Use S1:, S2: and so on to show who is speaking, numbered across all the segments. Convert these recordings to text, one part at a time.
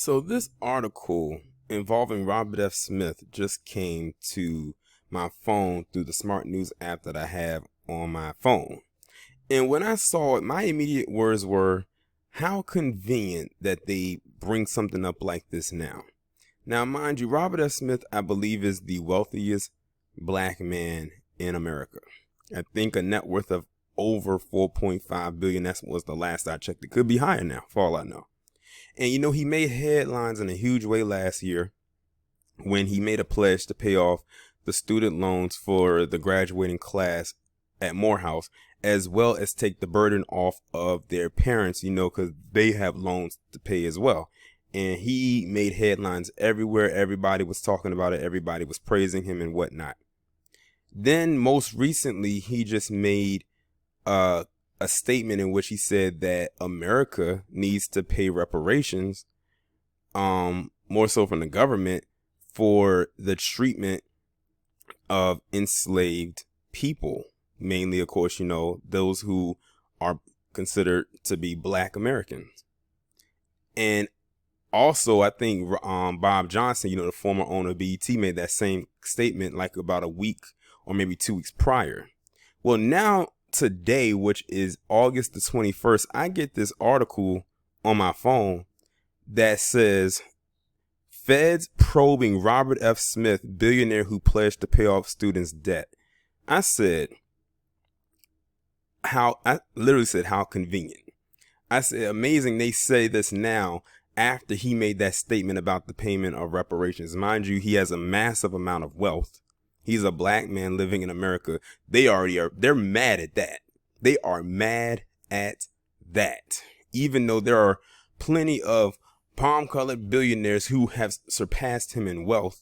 S1: So this article involving Robert F. Smith just came to my phone through the smart news app that I have on my phone. And when I saw it, my immediate words were, how convenient that they bring something up like this now. Now, mind you, Robert F. Smith, I believe, is the wealthiest black man in America. I think a net worth of over 4.5 billion. That was the last I checked. It could be higher now, for all I know. And he made headlines in a huge way last year when he made a pledge to pay off the student loans for the graduating class at Morehouse, as well as take the burden off of their parents, because they have loans to pay as well. And he made headlines everywhere. Everybody was talking about it. Everybody was praising him and whatnot. Then most recently, he just made a statement in which he said that America needs to pay reparations, more so from the government, for the treatment of enslaved people. Mainly, of course, those who are considered to be black Americans. And also, I think Bob Johnson, the former owner of BET, made that same statement like about a week or maybe 2 weeks prior. Well, now today, which is August the 21st, I get this article on my phone that says, Feds probing Robert F. Smith, billionaire who pledged to pay off students' debt. I literally said, how convenient. I said, amazing. They say this now after he made that statement about the payment of reparations. Mind you, he has a massive amount of wealth. He's a black man living in America. They're mad at that. They are mad at that. Even though there are plenty of palm-colored billionaires who have surpassed him in wealth.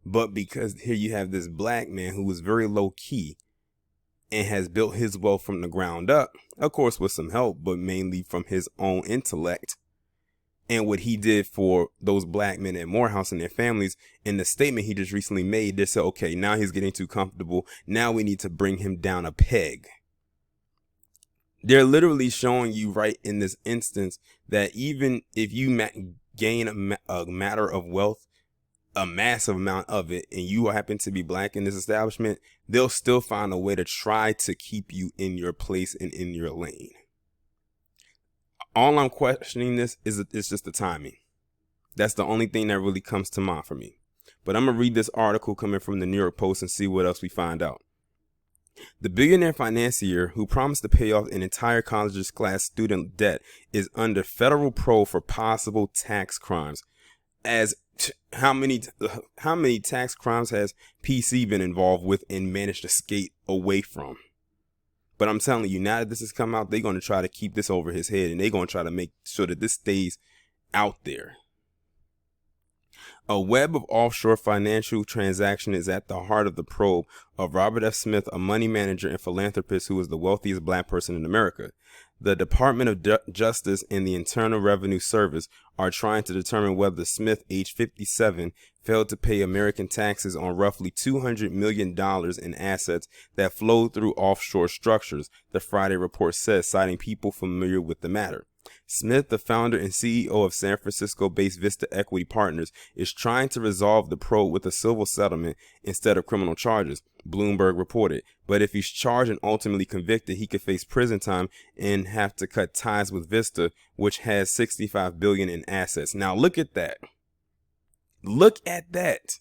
S1: But because here you have this black man who is very low-key and has built his wealth from the ground up, of course with some help, but mainly from his own intellect. And what he did for those black men at Morehouse and their families, in the statement he just recently made, they said, okay, now he's getting too comfortable. Now we need to bring him down a peg. They're literally showing you right in this instance that even if you gain a matter of wealth, a massive amount of it, and you happen to be black in this establishment, they'll still find a way to try to keep you in your place and in your lane. All I'm questioning this is just the timing. That's the only thing that really comes to mind for me. But I'm going to read this article coming from the New York Post and see what else we find out. The billionaire financier who promised to pay off an entire college's class student debt is under federal probe for possible tax crimes. How many tax crimes has PC been involved with and managed to skate away from? But I'm telling you, now that this has come out, they're going to try to keep this over his head, and they're going to try to make sure that this stays out there. A web of offshore financial transaction is at the heart of the probe of Robert F. Smith, a money manager and philanthropist who is the wealthiest black person in America. The Department of Justice and the Internal Revenue Service are trying to determine whether Smith, age 57, failed to pay American taxes on roughly $200 million in assets that flowed through offshore structures, the Friday report says, citing people familiar with the matter. Smith, the founder and CEO of San Francisco-based Vista Equity Partners, is trying to resolve the probe with a civil settlement instead of criminal charges, Bloomberg reported. But if he's charged and ultimately convicted, he could face prison time and have to cut ties with Vista, which has $65 billion in assets. Now look at that. Look at that.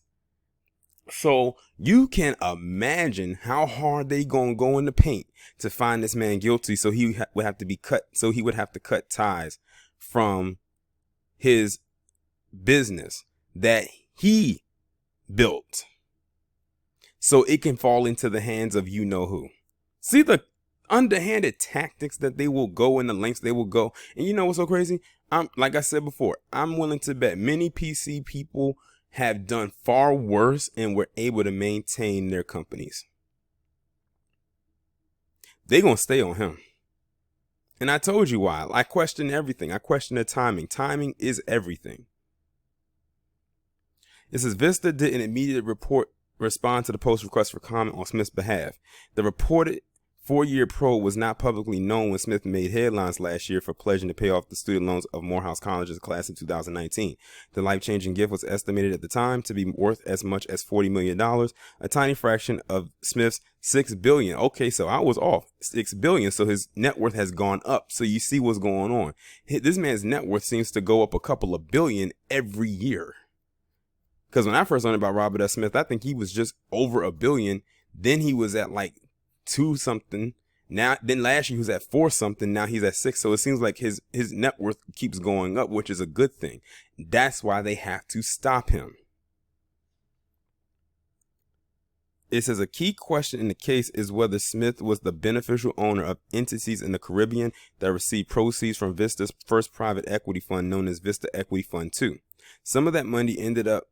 S1: So you can imagine how hard they gonna go in the paint to find this man guilty. So he would have to be cut. So he would have to cut ties from his business that he built, so it can fall into the hands of who. See the underhanded tactics that they will go, and the lengths they will go. And you know what's so crazy? Like I said before, I'm willing to bet many PC people have done far worse and were able to maintain their companies. They're going to stay on him. And I told you why. I question everything. I question the timing. Timing is everything. It says Vista did an immediate respond to the Post request for comment on Smith's behalf. The reported 4-year probe was not publicly known when Smith made headlines last year for pledging to pay off the student loans of Morehouse College's class in 2019. The life-changing gift was estimated at the time to be worth as much as $40 million, a tiny fraction of Smith's $6 billion. Okay, so I was off. $6 billion. So his net worth has gone up. So you see what's going on. This man's net worth seems to go up a couple of billion every year. Because when I first learned about Robert S. Smith, I think he was just over $1 billion. Then he was at like 2 something. Then last year he was at 4 something. Now he's at 6. So it seems like his net worth keeps going up, which is a good thing. That's why they have to stop him. It says a key question in the case is whether Smith was the beneficial owner of entities in the Caribbean that received proceeds from Vista's first private equity fund known as Vista Equity Fund 2. Some of that money ended up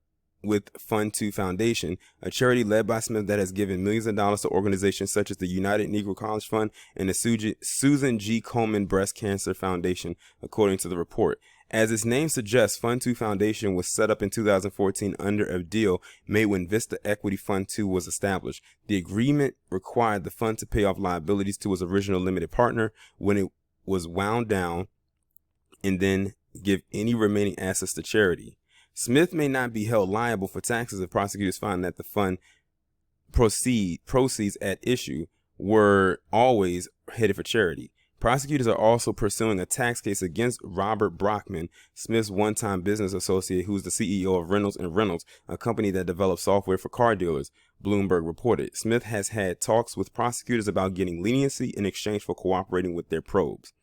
S1: with Fund 2 Foundation, a charity led by Smith that has given millions of dollars to organizations such as the United Negro College Fund and the Susan G. Komen Breast Cancer Foundation, according to the report. As its name suggests, Fund 2 Foundation was set up in 2014 under a deal made when Vista Equity Fund 2 was established. The agreement required the fund to pay off liabilities to its original limited partner when it was wound down and then give any remaining assets to charity. Smith may not be held liable for taxes if prosecutors find that the fund proceeds at issue were always headed for charity. Prosecutors are also pursuing a tax case against Robert Brockman, Smith's one-time business associate, who's the CEO of Reynolds & Reynolds, a company that develops software for car dealers, Bloomberg reported. Smith has had talks with prosecutors about getting leniency in exchange for cooperating with their probes.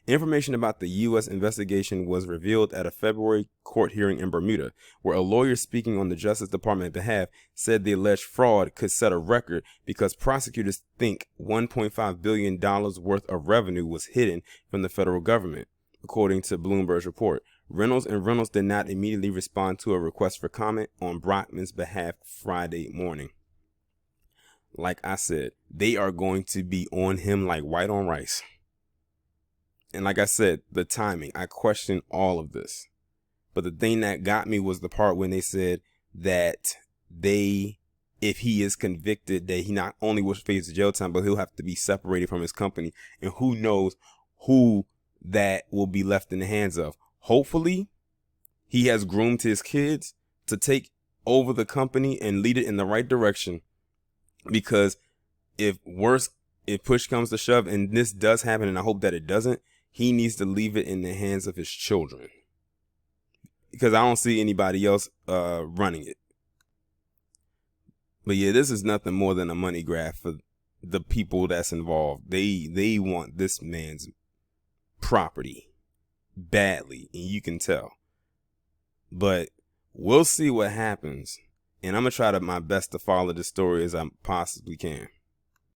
S1: Information about the U.S. investigation was revealed at a February court hearing in Bermuda, where a lawyer speaking on the Justice Department's behalf said the alleged fraud could set a record because prosecutors think $1.5 billion worth of revenue was hidden from the federal government, according to Bloomberg's report. Reynolds & Reynolds did not immediately respond to a request for comment on Brockman's behalf Friday morning. Like I said, they are going to be on him like white on rice. And like I said, the timing, I question all of this. But the thing that got me was the part when they said that if he is convicted, that he not only will face jail time, but he'll have to be separated from his company. And who knows who that will be left in the hands of. Hopefully, he has groomed his kids to take over the company and lead it in the right direction. Because if push comes to shove, and this does happen, and I hope that it doesn't, he needs to leave it in the hands of his children. Because I don't see anybody else running it. But yeah, this is nothing more than a money grab for the people that's involved. They want this man's property badly, and you can tell. But we'll see what happens. And I'm going to try my best to follow this story as I possibly can.